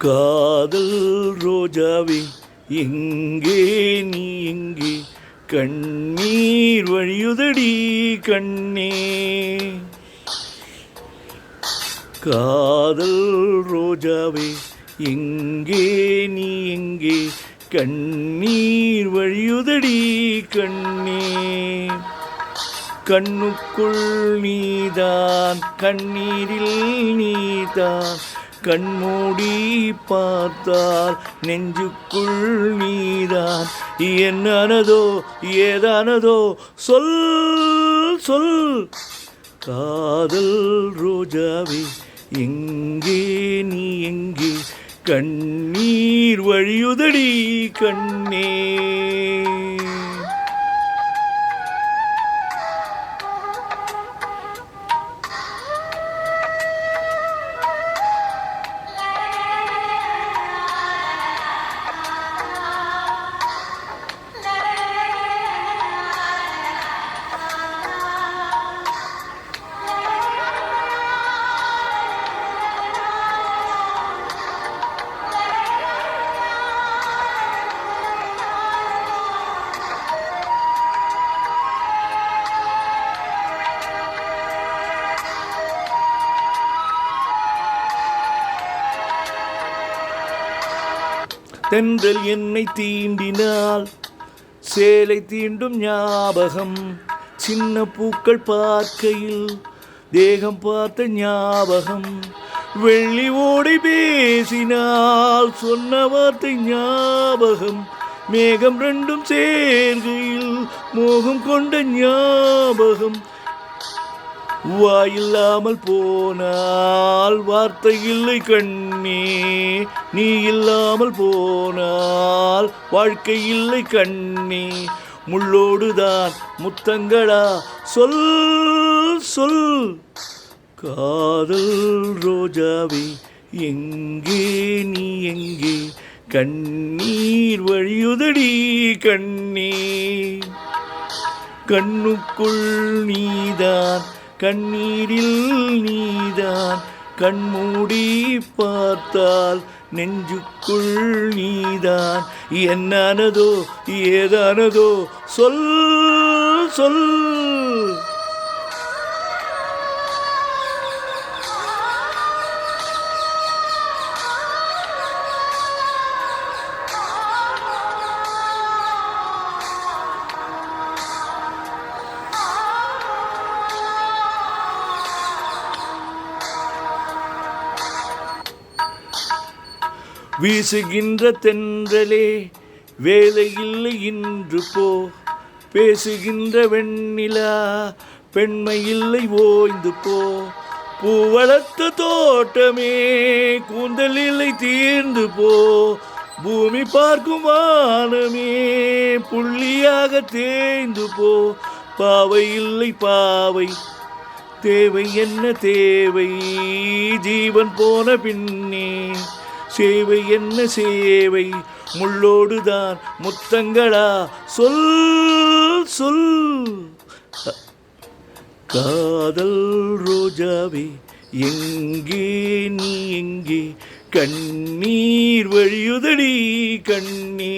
காதல் ரோஜாவே எங்கே நீ எங்கே கண்ணீர் வழியுதடி கண்ணே. காதல் ரோஜாவே எங்கே நீ எங்கே கண்ணீர் வழியுதடி கண்ணே. கண்ணுக்குள் நீதான் கண்ணீரில் நீதான் கண்மூடி பார்த்தால் நெஞ்சுக்குள் நீதான். என்னனதோ ஏதானதோ சொல் சொல். காதல் ரோஜாவே எங்கே நீ எங்கே கண்ணீர் வழியுதடி கண்ணே. தென்றல் என்னை தீண்டினால் சேலை தீண்டும் ஞாபகம். சின்ன பூக்கள் பார்க்கையில் தேகம் பார்த்த ஞாபகம். வெள்ளி ஓடி பேசினால் சொன்ன வார்த்தை ஞாபகம். மேகம் ரெண்டும் சேர்கையில் மோகம் கொண்ட ஞாபகம். வாயில்லாமல் போனால் வார்த்தை இல்லை கண்ணே. நீ இல்லாமல் போனால் வாழ்க்கை இல்லை கண்ணே. முள்ளோடுதான் முத்தங்களா சொல் சொல். காதல் ரோஜாவே எங்கே நீ எங்கே கண்ணீர் வழியுதடி கண்ணே. கண்ணுக்குள் நீதான் கண்ணீரில் நீதான் கண்மூடி பார்த்தால் நெஞ்சுக்குள் நீதான். என்னனதோ ஏதானதோ சொல் சொல். வீசுகின்ற தென்றலே வேலை இல்லை இன்று போ. பேசுகின்ற வெண்ணிலா பெண்மை இல்லை ஓய்ந்து போ. பூ வளர்த்த தோட்டமே கூந்தல் இல்லை தீர்ந்து போ. பூமி பார்க்கும் வானமே புள்ளியாக தேய்ந்து போ. பாவை இல்லை பாவை தேவை என்ன தேவை ஜீவன் போன பின்னே. சேவை என்ன சேவை முள்ளோடுதான் முத்தங்களா சொல் சொல். காதல் ரோஜாவே எங்கே நீ எங்கே கண்ணீர் வழியுதடி கண்ணே.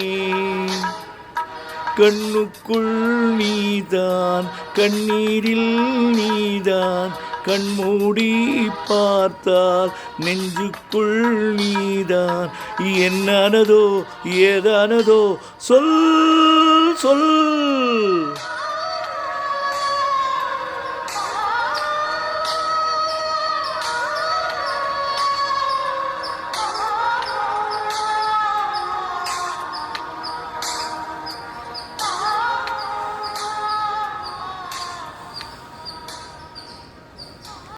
கண்ணுக்குள் நீதான் கண்ணீரில் நீதான் கண்மூடி பார்த்தால் நெஞ்சுக்குள் நீதான். என்னனதோ ஏதானதோ சொல் சொல்.